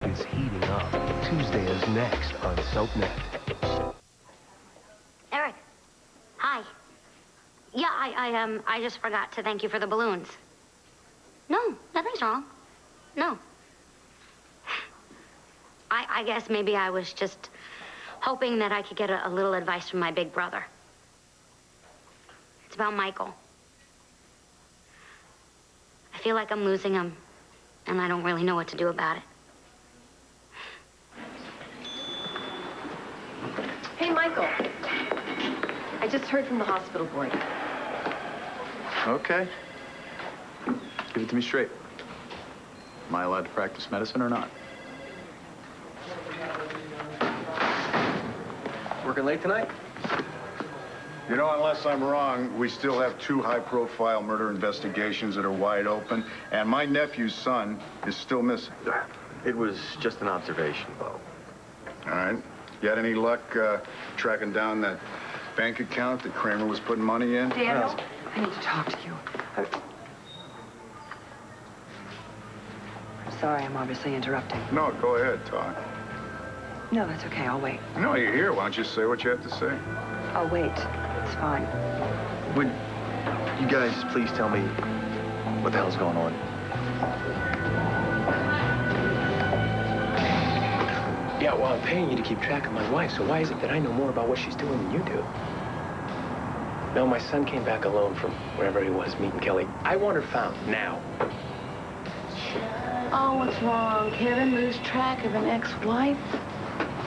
is heating up. Tuesday is next on SoapNet. Eric. Hi. Yeah, I just forgot to thank you for the balloons. No, nothing's wrong. No. I guess maybe I was just hoping that I could get a little advice from my big brother. It's about Michael. I feel like I'm losing him, and I don't really know what to do about it. Hey, Michael. I just heard from the hospital board. Okay. Give it to me straight. Am I allowed to practice medicine or not? Working late tonight? You know, unless I'm wrong, we still have 2 high-profile murder investigations that are wide open, and my nephew's son is still missing. It was just an observation, Bo. All right. You had any luck tracking down that bank account that Kramer was putting money in? Daniel, I need to talk to you. I'm sorry, I'm obviously interrupting. No, go ahead, talk. No, that's okay. I'll wait. No, you're here. Why don't you say what you have to say? I'll wait. It's fine. Would you guys please tell me what the hell's going on? Yeah, well, I'm paying you to keep track of my wife, so why is it that I know more about what she's doing than you do? No, my son came back alone from wherever he was meeting Kelly. I want her found, now. Oh, what's wrong? Kevin lose track of an ex-wife?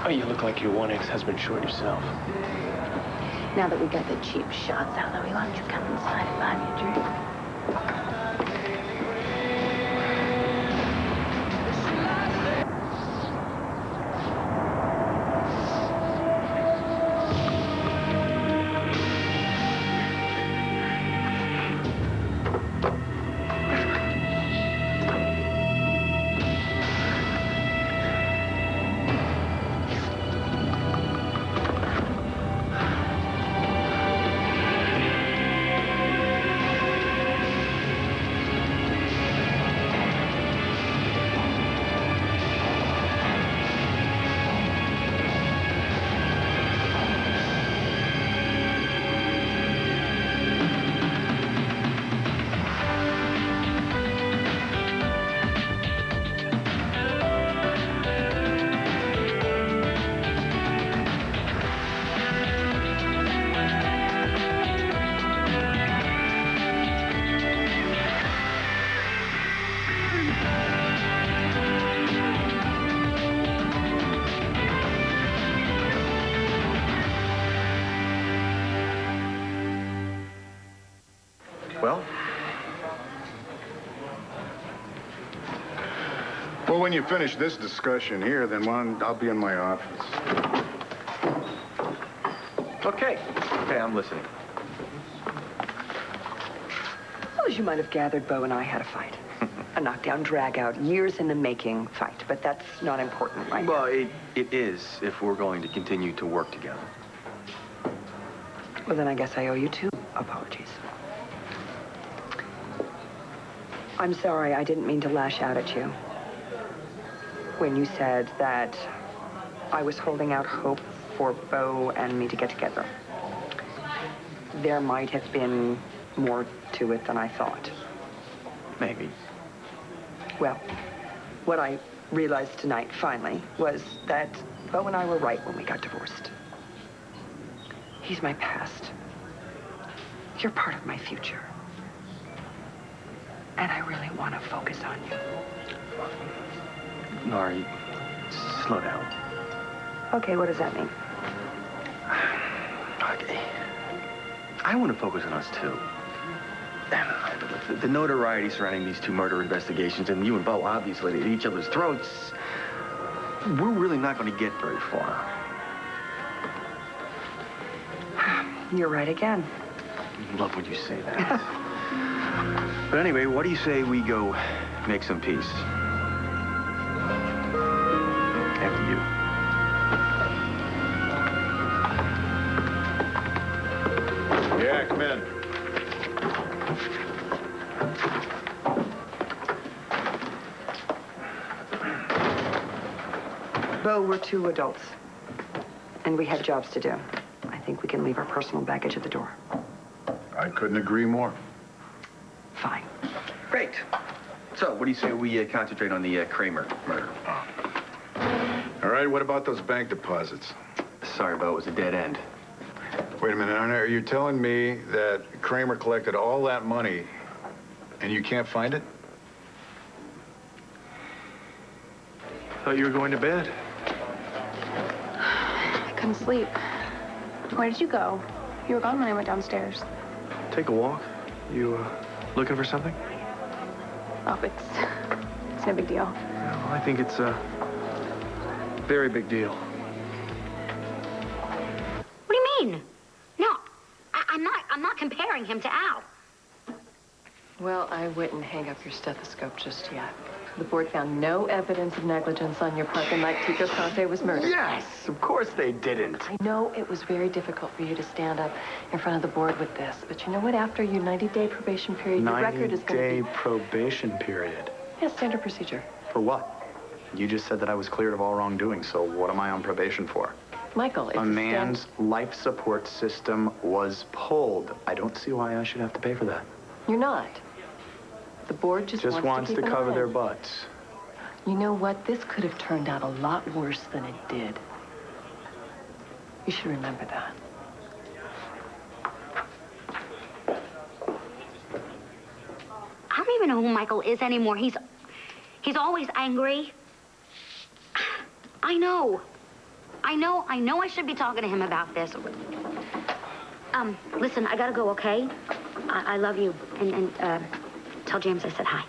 Oh, you look like you're one ex-husband short yourself. Now that we got the cheap shots out of the way, why don't you come inside and buy me a drink? Well, when you finish this discussion here, then I'll be in my office. Okay. Okay, I'm listening. Well, as you might have gathered, Bo and I had a fight. A knockdown, drag-out, years in the making fight. But that's not important right now. Well, it is if we're going to continue to work together. Well, then I guess I owe you 2 apologies. I'm sorry, I didn't mean to lash out at you. When you said that I was holding out hope for Bo and me to get together. There might have been more to it than I thought. Maybe. Well, what I realized tonight, finally, was that Bo and I were right when we got divorced. He's my past. You're part of my future. And I really want to focus on you. Nari, slow down. Okay, what does that mean? Okay. I want to focus on us, too. The notoriety surrounding these 2 murder investigations, and you and Bo obviously at each other's throats, we're really not going to get very far. You're right again. Love when you say that. But anyway, what do you say we go make some peace? After you. Yeah, come in. Bo, we're two adults. And we have jobs to do. I think we can leave our personal baggage at the door. I couldn't agree more. Fine. Great. So, what do you say we concentrate on the Kramer murder? All right, what about those bank deposits? Sorry, Bo, it was a dead end. Wait a minute, are you telling me that Kramer collected all that money and you can't find it? Thought you were going to bed. I couldn't sleep. Where did you go? You were gone when I went downstairs. Take a walk. You, looking for something? Oh, it's no big deal. Well, I think it's a very big deal. What do you mean? No, I'm not comparing him to Al. Well, I wouldn't hang up your stethoscope just yet. The board found no evidence of negligence on your part the night Tico Conte was murdered. Yes, of course they didn't. I know it was very difficult for you to stand up in front of the board with this, but you know what? After your 90-day probation period, your record is going to be... 90-day probation period? Yes, standard procedure. For what? You just said that I was cleared of all wrongdoing, so what am I on probation for? Michael, it's a man's life support system was pulled. I don't see why I should have to pay for that. You're not. The board just wants to keep an cover eye. their butts. You know what? This could have turned out a lot worse than it did. You should remember that. I don't even know who Michael is anymore. He's always angry. I know I should be talking to him about this. Listen, I gotta go, okay? I love you. And tell James I said hi.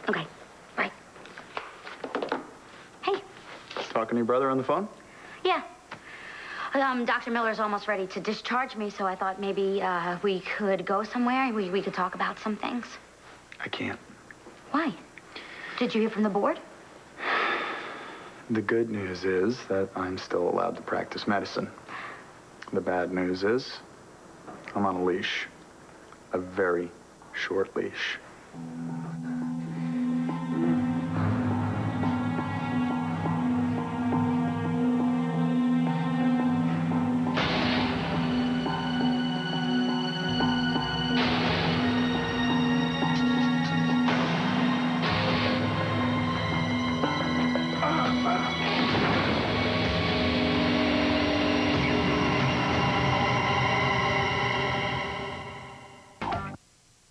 Okay, bye. Hey. Talking to your brother on the phone? Yeah. Dr. Miller's almost ready to discharge me, so I thought maybe we could go somewhere. We could talk about some things. I can't. Why? Did you hear from the board? The good news is that I'm still allowed to practice medicine. The bad news is I'm on a leash. A very short leash.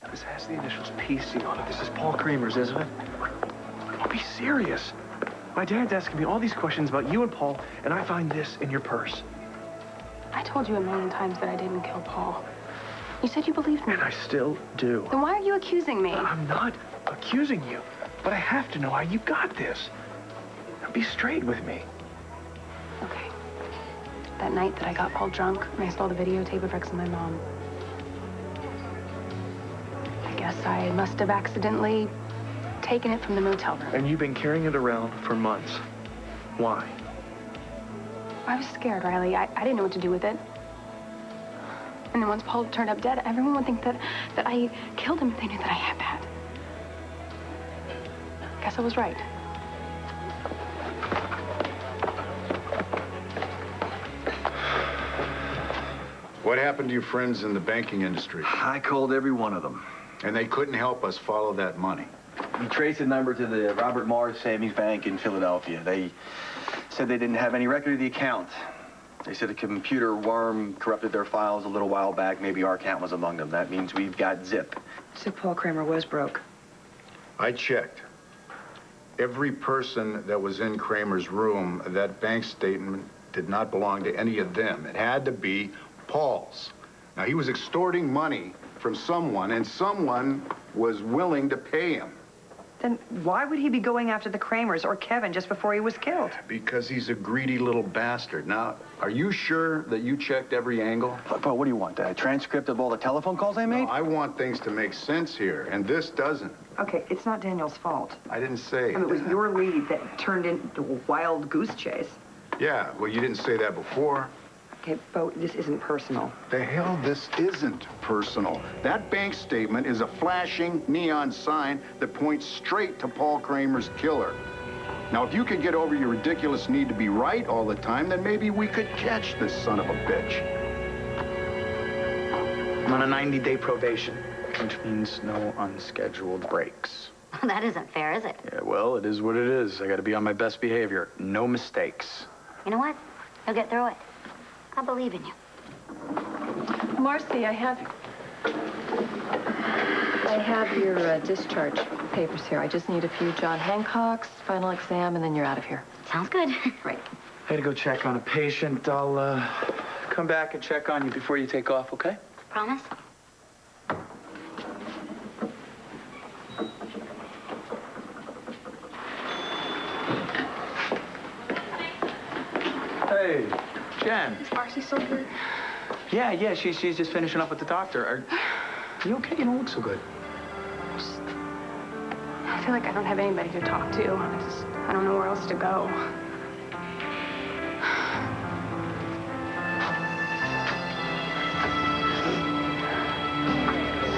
This has the initials PC on it. This is Paul Kramer's, isn't it? Oh, be serious. My dad's asking me all these questions about you and Paul, and I find this in your purse. I told you a million times that I didn't kill Paul. You said you believed me. And I still do. Then why are you accusing me? I'm not accusing you, but I have to know how you got this. Now be straight with me. Okay. That night that I got Paul drunk and I stole the videotape of Rex and my mom. I guess I must have accidentally taken it from the motel room. And you've been carrying it around for months. Why? I was scared, Riley. I didn't know what to do with it. And then once Paul turned up dead, everyone would think that I killed him if they knew that I had that. Guess I was right. What happened to your friends in the banking industry? I called every one of them. And they couldn't help us follow that money. We traced the number to the Robert Morris Savings Bank in Philadelphia. They said they didn't have any record of the account. They said a computer worm corrupted their files a little while back. Maybe our account was among them. That means we've got zip. So Paul Kramer was broke. I checked. Every person that was in Kramer's room, that bank statement did not belong to any of them. It had to be Paul's. Now, he was extorting money from someone, and someone was willing to pay him. Then why would he be going after the Kramers or Kevin just before he was killed? Because he's a greedy little bastard. Now, are you sure that you checked every angle? Bro, what do you want? A transcript of all the telephone calls I made? No, I want things to make sense here, and this doesn't. Okay, it's not Daniel's fault. I didn't say I mean, it was that. your lead that turned into a wild goose chase. Yeah, well, you didn't say that before. Okay, Bo, this isn't personal. The hell, this isn't personal. That bank statement is a flashing neon sign that points straight to Paul Kramer's killer. Now, if you could get over your ridiculous need to be right all the time, then maybe we could catch this son of a bitch. I'm on a 90-day probation, which means no unscheduled breaks. That isn't fair, is it? Yeah, well, it is what it is. I got to be on my best behavior. No mistakes. You know what? You'll get through it. I believe in you. Marcy, I have your discharge papers here. I just need a few John Hancock's, final exam, and then you're out of here. Sounds good. Great. I had to go check on a patient. I'll come back and check on you before you take off, okay? Promise? Hey, Jen. Is Marcy still here? Yeah, she's just finishing up with the doctor. Are you okay? You don't look so good. I feel like I don't have anybody to talk to. I don't know where else to go.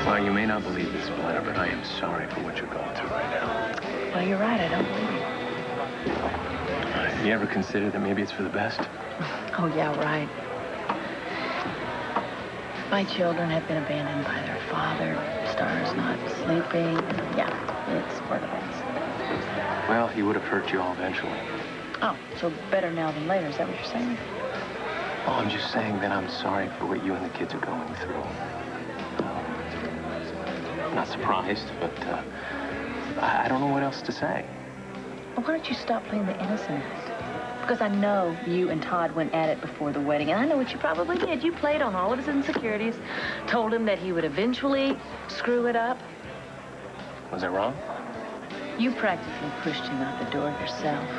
Well, you may not believe this, Blair, but I am sorry for what you're going through right now. Well, you're right. I don't believe you. Have you ever considered that maybe it's for the best? Oh, yeah, right. My children have been abandoned by their father. Star's not sleeping. Yeah, it's for the best. Well, he would have hurt you all eventually. Oh, so better now than later. Is that what you're saying? Oh, I'm just saying that I'm sorry for what you and the kids are going through. Not surprised, but I don't know what else to say. Well, why don't you stop playing the innocent act? Because I know you and Todd went at it before the wedding, and I know what you probably did. You played on all of his insecurities, told him that he would eventually screw it up. Was I wrong? You practically pushed him out the door yourself.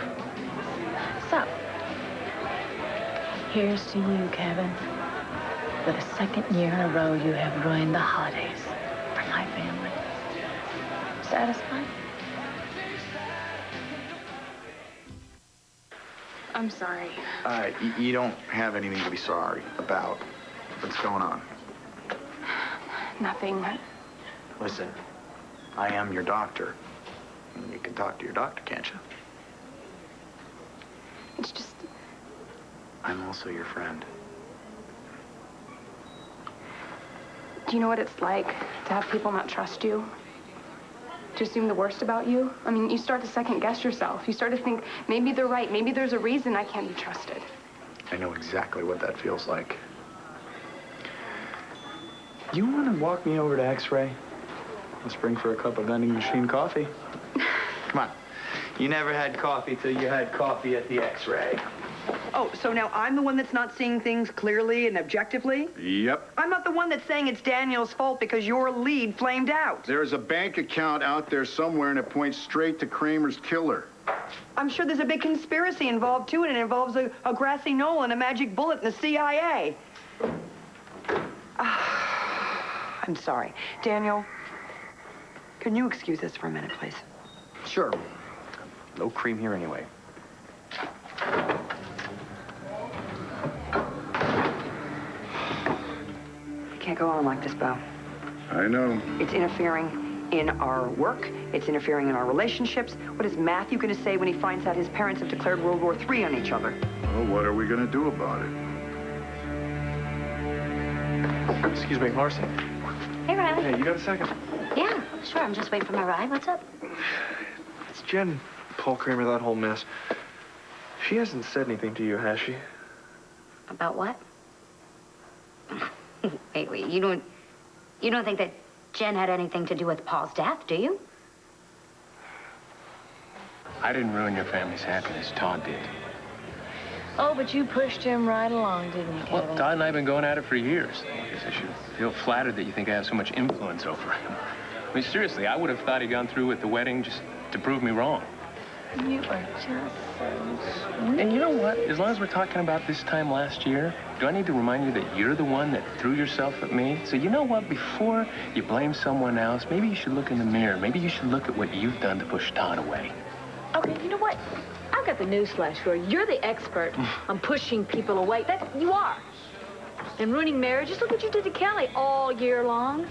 So, here's to you, Kevin. For the second year in a row, you have ruined the holidays for my family. Satisfied? I'm sorry. You don't have anything to be sorry about. What's going on? Nothing. Listen, I am your doctor. You can talk to your doctor, can't you? It's just... I'm also your friend. Do you know what it's like to have people not trust you? To assume the worst about you? I mean, you start to second guess yourself. You start to think, maybe they're right. Maybe there's a reason I can't be trusted. I know exactly what that feels like. You want to walk me over to X-Ray? Let's bring for a cup of vending machine coffee. Come on. You never had coffee till you had coffee at the X-Ray. Oh, so now I'm the one that's not seeing things clearly and objectively? Yep. I'm not the one that's saying it's Daniel's fault because your lead flamed out. There's a bank account out there somewhere, and it points straight to Kramer's killer. I'm sure there's a big conspiracy involved, too, and it involves a grassy knoll and a magic bullet in the CIA. I'm sorry. Daniel, can you excuse us for a minute, please? Sure. No cream here anyway. You can't go on like this, Bo. I know. It's interfering in our work. It's interfering in our relationships. What is Matthew going to say when he finds out his parents have declared World War III on each other? Well, what are we going to do about it? Excuse me, Marcy. Hey, Riley. Hey, you got a second? Yeah, sure. I'm just waiting for my ride. What's up? It's Jen, Paul Kramer, that whole mess. She hasn't said anything to you, has she? About what? Wait. You don't think that Jen had anything to do with Paul's death, do you? I didn't ruin your family's happiness. Todd did. Oh, but you pushed him right along, didn't you, Kevin? Well, Todd and I have been going at it for years. I guess I should feel flattered that you think I have so much influence over him. I mean, seriously, I would have thought he'd gone through with the wedding just to prove me wrong. You are just so sweet. And you know what? As long as we're talking about this time last year, do I need to remind you that you're the one that threw yourself at me? So you know what? Before you blame someone else, maybe you should look in the mirror. Maybe you should look at what you've done to push Todd away. Okay, you know what? I've got the news flash for you. You're the expert on pushing people away. You are. And ruining marriages. Look what you did to Kelly all year long.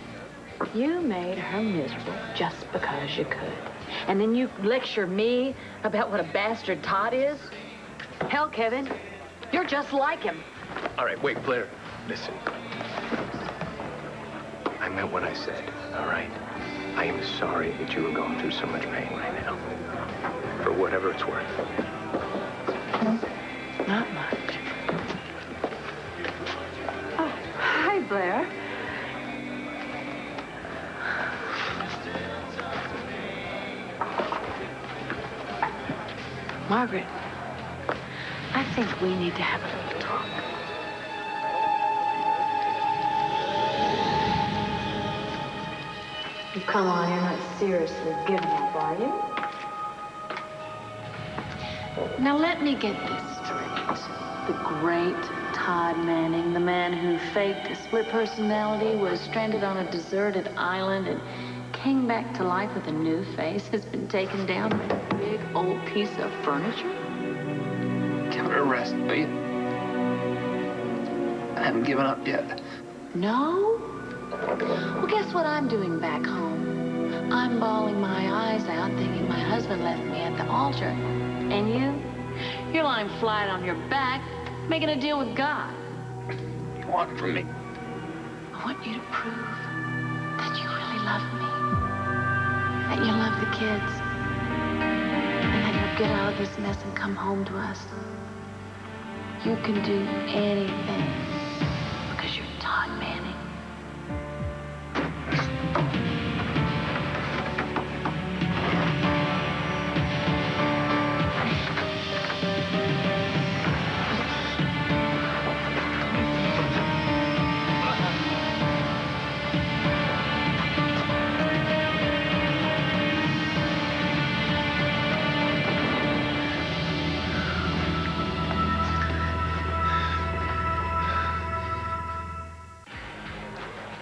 You made her miserable just because you could. And then you lecture me about what a bastard Todd is? Hell, Kevin, you're just like him. All right, wait, Blair. Listen. I meant what I said, all right? I am sorry that you are going through so much pain right now. For whatever it's worth. Not much. Oh, hi, Blair. Margaret, I think we need to have a little talk. Come on, you're not seriously giving up, are you? Now, let me get this straight. The great Todd Manning, the man who faked a split personality, was stranded on a deserted island and came back to life with a new face, has been taken down by a big old piece of furniture? Never arrest me. I haven't given up yet. No? Well, guess what I'm doing back home? I'm bawling my eyes out thinking my husband left me at the altar. And you? You're lying flat on your back, making a deal with God. What do you want from me? I want you to prove that you really love me. That you love the kids. And that you'll get out of this mess and come home to us. You can do anything because you're Todd Manning.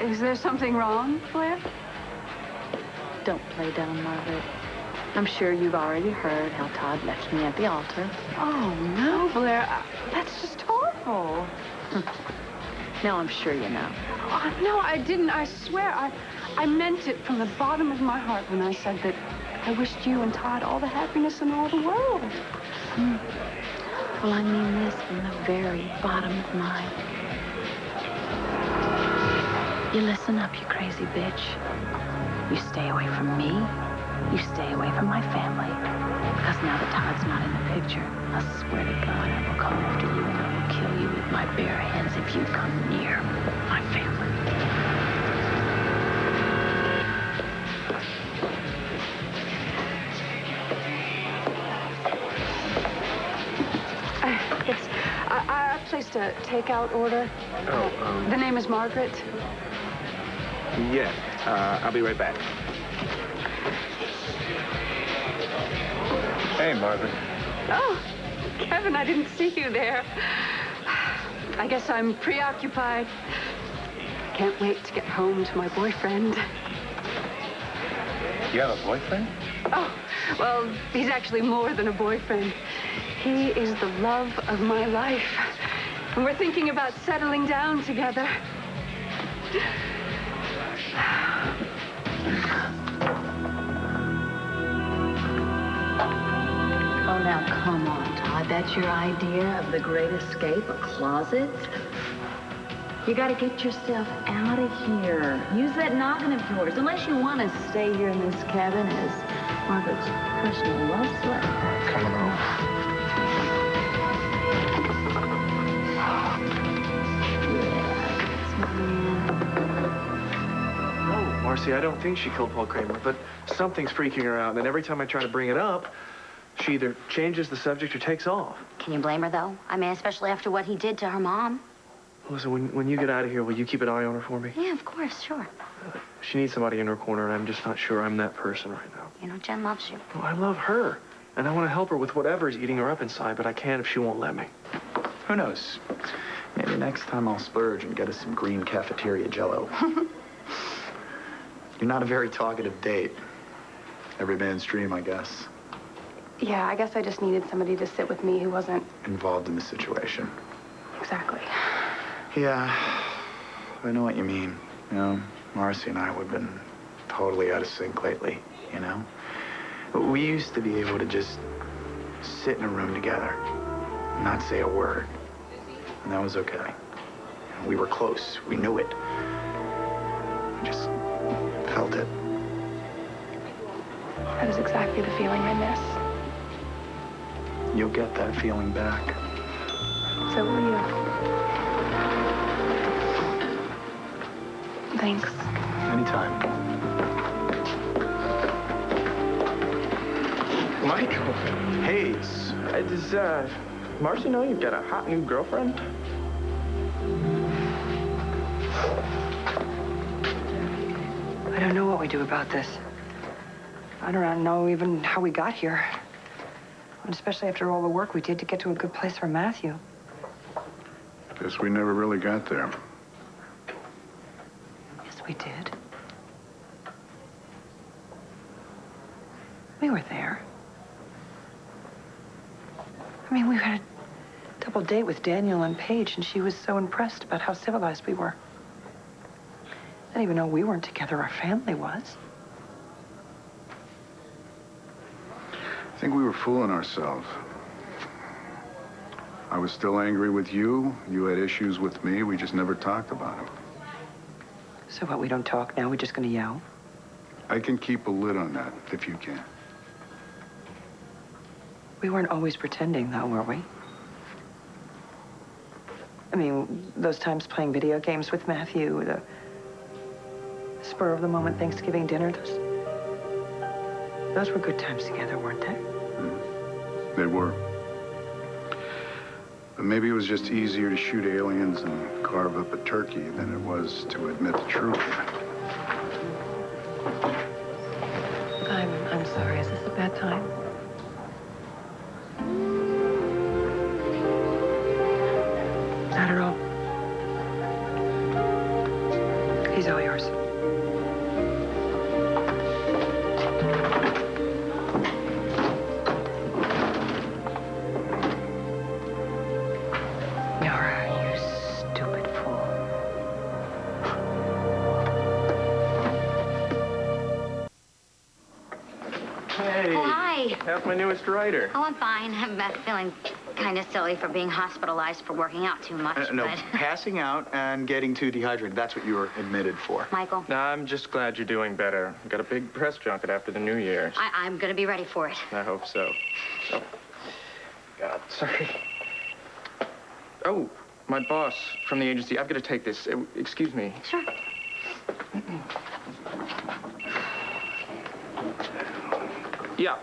Is there something wrong, Blair? Don't play dumb, Margaret. I'm sure you've already heard how Todd left me at the altar. Oh, no, Blair. That's just awful. Now I'm sure you know. Oh, no, I didn't. I swear. I meant it from the bottom of my heart when I said that I wished you and Todd all the happiness in all the world. Well, I mean this from the very bottom of mine. You listen up, you crazy bitch. You stay away from me. You stay away from my family. Because now that Todd's not in the picture, I swear to God, I will come after you and I will kill you with my bare hands if you come near my family. I placed a takeout order. The name is Margaret. Yeah, I'll be right back. Hey, Margaret. Oh, Kevin, I didn't see you there. I guess I'm preoccupied. Can't wait to get home to my boyfriend. You have a boyfriend? Oh, well, he's actually more than a boyfriend. He is the love of my life. And we're thinking about settling down together. Oh, now come on, Todd. That's your idea of the great escape, a closet? You gotta get yourself out of here. Use that noggin of yours, unless you want to stay here in this cabin as Margaret's personal love slave. Coming home. Marcy, I don't think she killed Paul Kramer, but something's freaking her out. And then every time I try to bring it up, she either changes the subject or takes off. Can you blame her, though? I mean, especially after what he did to her mom. Listen, when you get out of here, will you keep an eye on her for me? Yeah, of course, sure. She needs somebody in her corner, and I'm just not sure I'm that person right now. You know, Jen loves you. Well, I love her, and I want to help her with whatever's eating her up inside, but I can't if she won't let me. Who knows? Maybe next time I'll splurge and get us some green cafeteria jello. You're not a very talkative date. Every man's dream, I guess. Yeah, I guess I just needed somebody to sit with me who wasn't... Involved in the situation. Exactly. Yeah, I know what you mean. You know, Marcy and I, we've been totally out of sync lately, you know? But we used to be able to just sit in a room together, not say a word. And that was okay. We were close. We knew it. We just felt it. That is exactly the feeling I miss. You'll get that feeling back. So will you. Thanks. Anytime. Michael. Hayes. Does, Marcy know you've got a hot new girlfriend? I don't know what we do about this. I don't know even how we got here. And especially after all the work we did to get to a good place for Matthew. Guess we never really got there. Yes, we did. We were there. I mean, we had a double date with Daniel and Paige, and she was so impressed about how civilized we were. I didn't even know we weren't together. Our family was. I think we were fooling ourselves. I was still angry with you. You had issues with me. We just never talked about them. So what, we don't talk now? We're just gonna yell? I can keep a lid on that if you can. We weren't always pretending, though, were we? I mean, those times playing video games with Matthew, the spur-of-the-moment Thanksgiving dinner, those were good times together, weren't they? They were. But maybe it was just easier to shoot aliens and carve up a turkey than it was to admit the truth. I'm sorry. Is this a bad time? Not at all. He's all yours. Nora, you stupid fool. Hey. Oh, hi. How's my newest writer? Oh, I'm fine. I'm feeling kind of silly for being hospitalized for working out too much, No, but... passing out and getting too dehydrated. That's what you were admitted for. Michael, No, I'm just glad you're doing better. Got a big press junket after the New Year's. I'm gonna be ready for it. I hope so. Oh. God, sorry. Oh, my boss from the agency. I've got to take this. Excuse me. Sure. Yeah.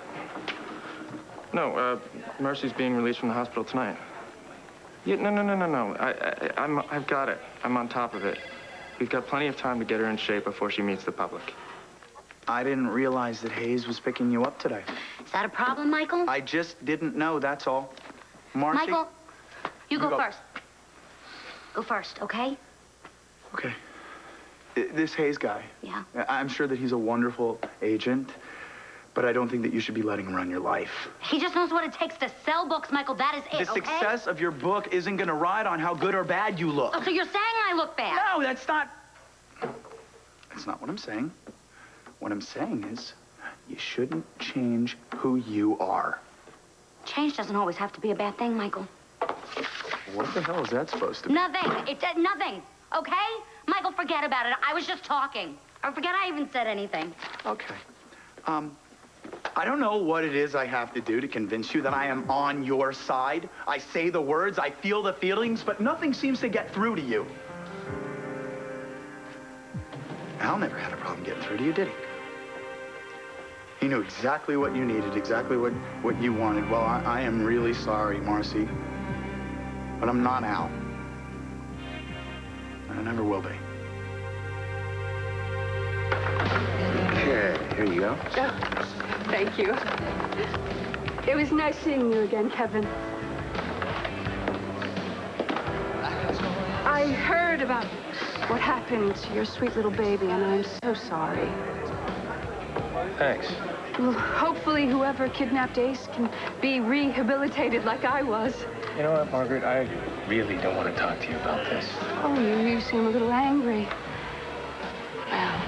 No, Mercy's being released from the hospital tonight. Yeah, no. I've got it. I'm on top of it. We've got plenty of time to get her in shape before she meets the public. I didn't realize that Hayes was picking you up today. Is that a problem, Michael? I just didn't know, that's all. Marcy? Michael, you go go. first. Go first, okay? Okay. This Hayes guy. Yeah. I'm sure that he's a wonderful agent, but I don't think that you should be letting him run your life. He just knows what it takes to sell books, Michael. That is it, The okay? success of your book isn't going to ride on how good or bad you look. Oh, so you're saying I look bad? No, that's not what I'm saying. What I'm saying is you shouldn't change who you are. Change doesn't always have to be a bad thing, Michael. What the hell is that supposed to be? Nothing. It's nothing, okay? Michael, forget about it. I was just talking. Or forget I even said anything. Okay. I don't know what it is I have to do to convince you that I am on your side. I say the words, I feel the feelings, but nothing seems to get through to you. Al never had a problem getting through to you, did he? He knew exactly what you needed, exactly what you wanted. Well, I am really sorry, Marcy, but I'm not Al. And I never will be. Okay, here you go. Oh, thank you. It was nice seeing you again, Kevin. I heard about what happened to your sweet little baby, and I'm so sorry. Thanks. Well, hopefully whoever kidnapped Ace can be rehabilitated like I was. You know what, Margaret? I really don't want to talk to you about this. Oh, you seem a little angry. Well,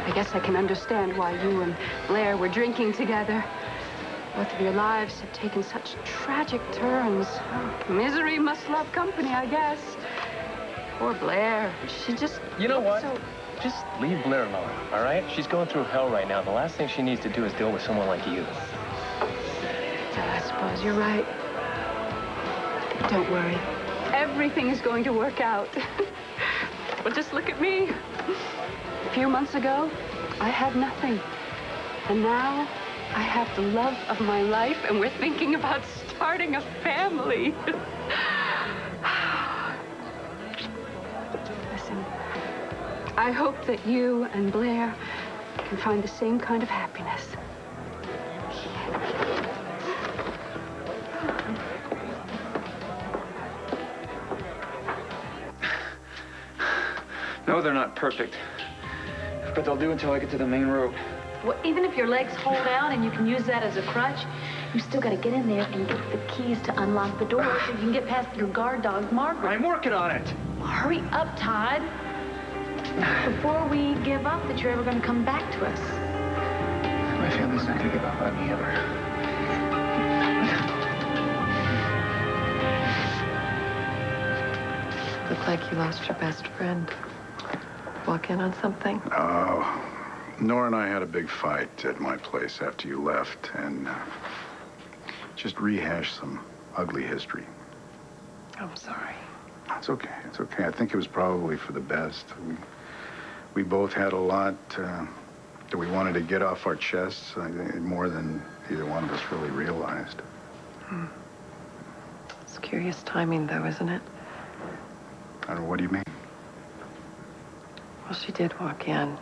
I guess I can understand why you and Blair were drinking together. Both of your lives have taken such tragic turns. Oh, misery must love company, I guess. Poor Blair. She just... You know what? So... Just leave Blair alone, all right? She's going through hell right now. The last thing she needs to do is deal with someone like you. I suppose you're right. Don't worry. Everything is going to work out. Well, just look at me. A few months ago, I had nothing. And now, I have the love of my life, and we're thinking about starting a family. Listen, I hope that you and Blair can find the same kind of happiness. No, they're not perfect. But they'll do until I get to the main road. Well, even if your legs hold out and you can use that as a crutch, you still got to get in there and get the keys to unlock the door so you can get past your guard dog, Margaret. I'm working on it. Well, hurry up, Todd. Before we give up that you're ever going to come back to us. My family's not going to give up on me ever. Look like you lost your best friend. Walk in on something? Nora and I had a big fight at my place after you left, and just rehashed some ugly history. I'm sorry. It's okay. It's okay. I think it was probably for the best. We both had a lot that we wanted to get off our chests, more than either one of us really realized. It's curious timing, though, isn't it? I don't know, what do you mean? Well, she did walk in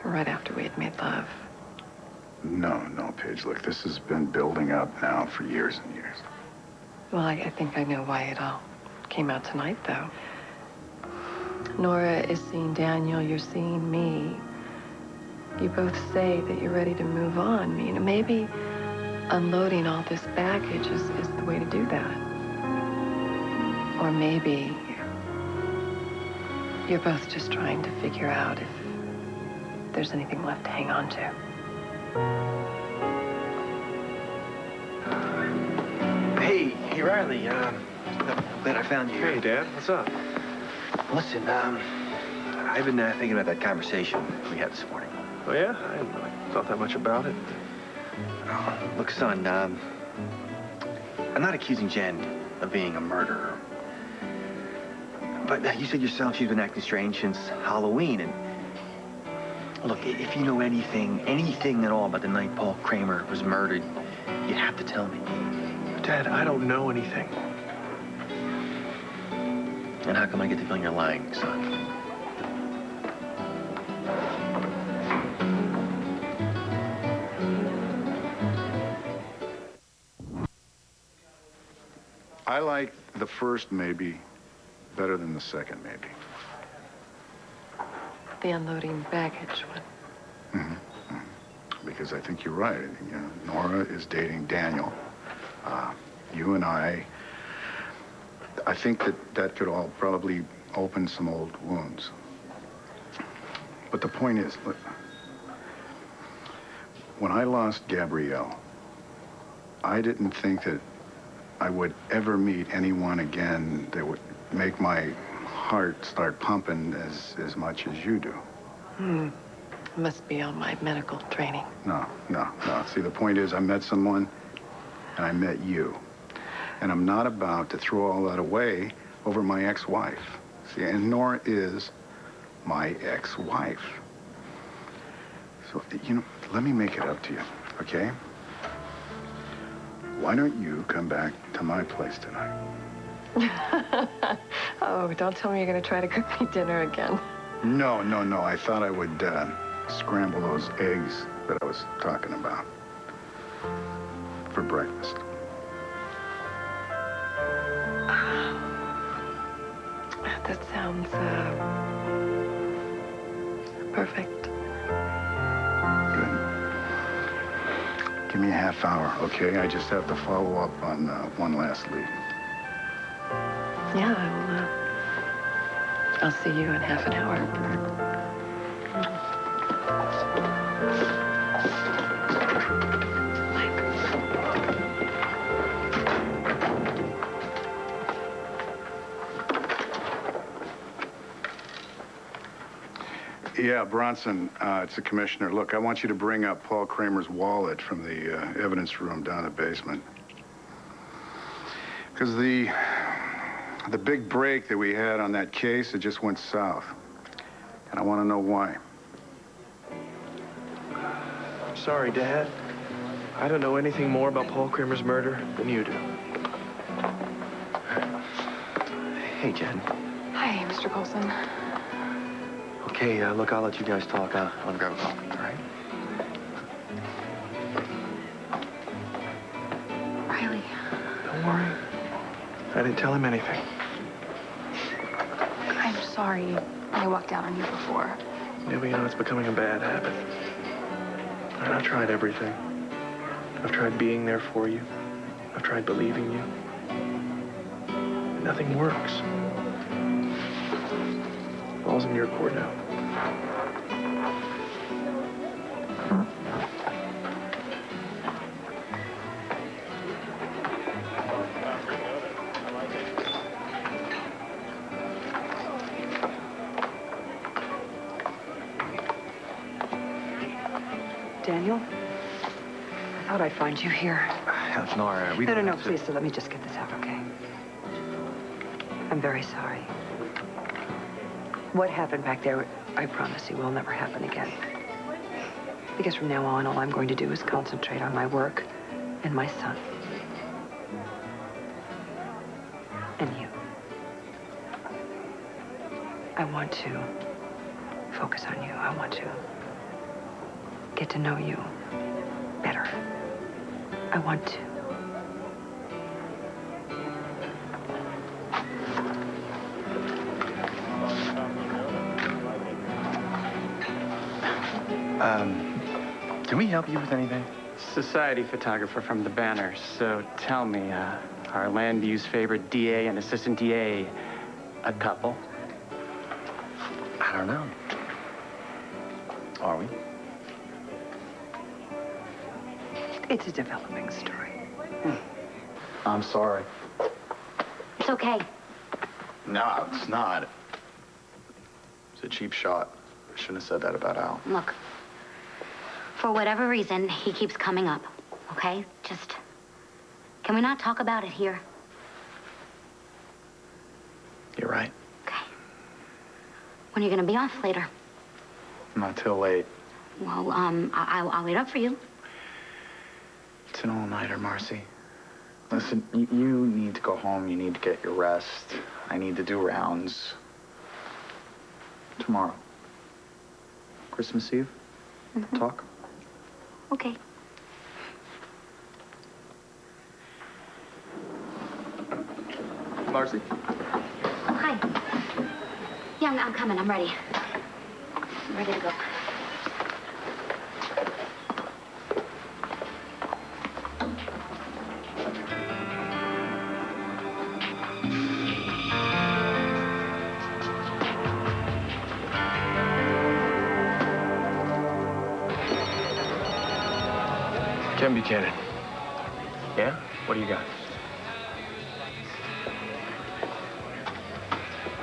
right after we had made love. No, Paige. Look, this has been building up now for years and years. Well, I think I know why it all came out tonight, though. Nora is seeing Daniel, you're seeing me. You both say that you're ready to move on. You know, maybe unloading all this baggage is the way to do that. Or maybe you're both just trying to figure out if there's anything left to hang on to. Hey, Riley, I'm glad I found you. Hey, Dad, what's up? Listen, I've been thinking about that conversation we had this morning. Oh, yeah? I hadn't really thought that much about it. Look, son, I'm not accusing Jen of being a murderer. But you said yourself she's been acting strange since Halloween, and look, if you know anything at all about the night Paul Kramer was murdered, you have to tell me. Dad, I don't know anything. And how come I get the feeling you're lying, son? I like the first maybe better than the second maybe. The unloading baggage one. Because I think you're right. You know, Nora is dating Daniel. You and I think that could all probably open some old wounds. But the point is, look, when I lost Gabrielle, I didn't think that I would ever meet anyone again that would make my heart start pumping as much as you do. Must be all my medical training. No. See, the point is, I met someone, and I met you. And I'm not about to throw all that away over my ex-wife. See, and Nora is my ex-wife. So, you know, let me make it up to you, okay? Why don't you come back to my place tonight? Oh, don't tell me you're going to try to cook me dinner again. No. I thought I would scramble those eggs that I was talking about for breakfast. That sounds perfect. Good. Give me a half hour, okay? I just have to follow up on one last lead. Yeah, I'll see you in half an hour. Yeah, Bronson, it's the commissioner. Look, I want you to bring up Paul Kramer's wallet from the evidence room down in the basement. Because the big break that we had on that case, it just went south. And I want to know why. I'm sorry, Dad. I don't know anything more about Paul Kramer's murder than you do. Hey, Jen. Hi, Mr. Colson. Okay, look, I'll let you guys talk. I want to grab a coffee, all right? Riley. Don't worry. I didn't tell him anything. I'm sorry I walked out on you before. Yeah, but you know, it's becoming a bad habit. And I've tried everything. I've tried being there for you. I've tried believing you. And nothing works. Ball's in your court now. Daniel? I thought I'd find you here. Nora, we No, please, so let me just get this out, okay? I'm very sorry. What happened back there, I promise you, will never happen again. Because from now on, all I'm going to do is concentrate on my work and my son. And you. I want to focus on you. I want to get to know you better. I want to. Can we help you with anything? Society photographer from the Banner. So tell me, are Landview's favorite DA and assistant DA a couple? I don't know. Are we? It's a developing story. I'm sorry. It's okay. No, it's not. It's a cheap shot. I shouldn't have said that about Al. Look, for whatever reason, he keeps coming up, okay? Just, can we not talk about it here? You're right. Okay. When are you gonna be off later? Not till late. Well, I'll wait up for you. It's an all-nighter, Marcy. Listen, you need to go home. You need to get your rest. I need to do rounds. Tomorrow. Christmas Eve. Talk. Okay. Marcy? Oh, hi. Yeah, I'm coming. I'm ready. I'm ready to go. Ken Buchanan. Yeah? What do you got?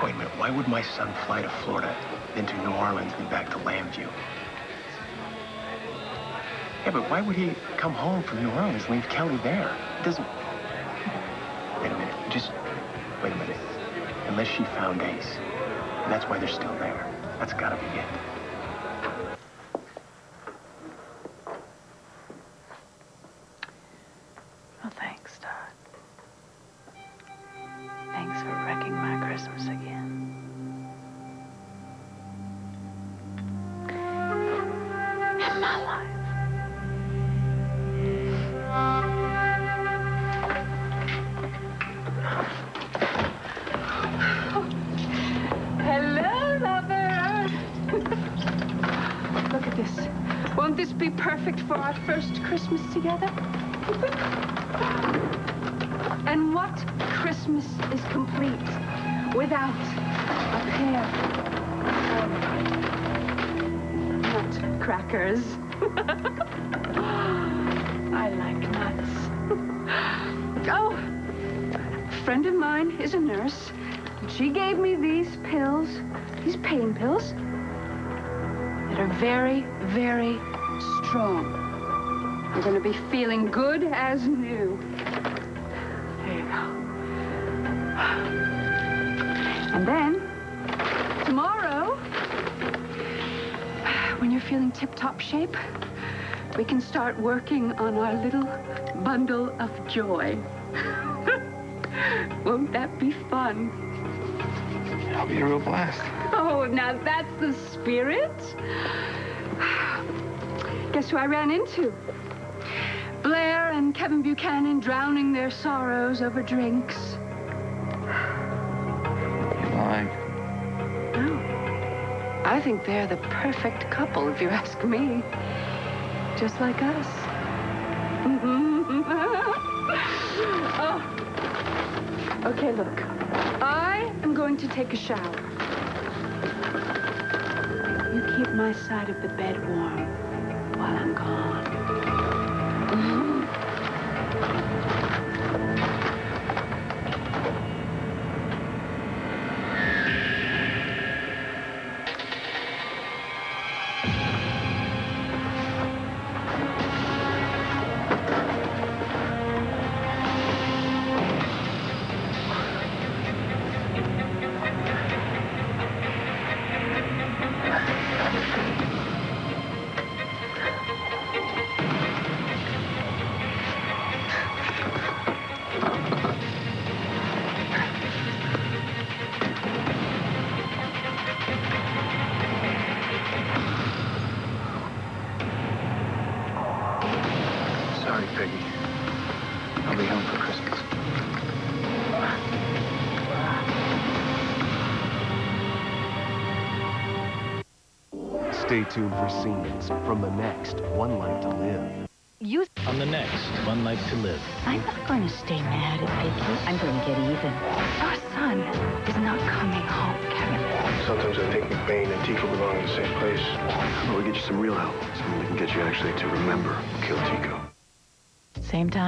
Wait a minute. Why would my son fly to Florida, then to New Orleans, and back to Lambview? Yeah, but why would he come home from New Orleans and leave Kelly there? It doesn't... Wait a minute. Just wait a minute. Unless she found Ace. And that's why they're still there. That's gotta be it. Well, thanks, Todd. Thanks for wrecking my Christmas again. And my life. Hello, lover. Look at this. Won't this be perfect for our first Christmas together? And what Christmas is complete without a pair of nut crackers. I like nuts. Oh, a friend of mine is a nurse. She gave me these pills, these pain pills, that are very, very strong. You're going to be feeling good as new. There you go. And then, tomorrow, when you're feeling tip-top shape, we can start working on our little bundle of joy. Won't that be fun? It'll be a real blast. Oh, now that's the spirit. Guess who I ran into? Blair and Kevin Buchanan drowning their sorrows over drinks. You're lying. No. I think they're the perfect couple, if you ask me. Just like us. Oh. Okay, look. I am going to take a shower. You keep my side of the bed warm while I'm gone. Sorry, Peggy. I'll be home for Christmas. Stay tuned for scenes from the next One Life to Live. On the next One Life to Live. I'm not going to stay mad at Vicky. I'm going to get even. Our son is not coming home, Kevin. Sometimes I think McBain and Tico belong in the same place. Well, we get you some real help. Someone that can get you actually to remember who killed Tico. Same time.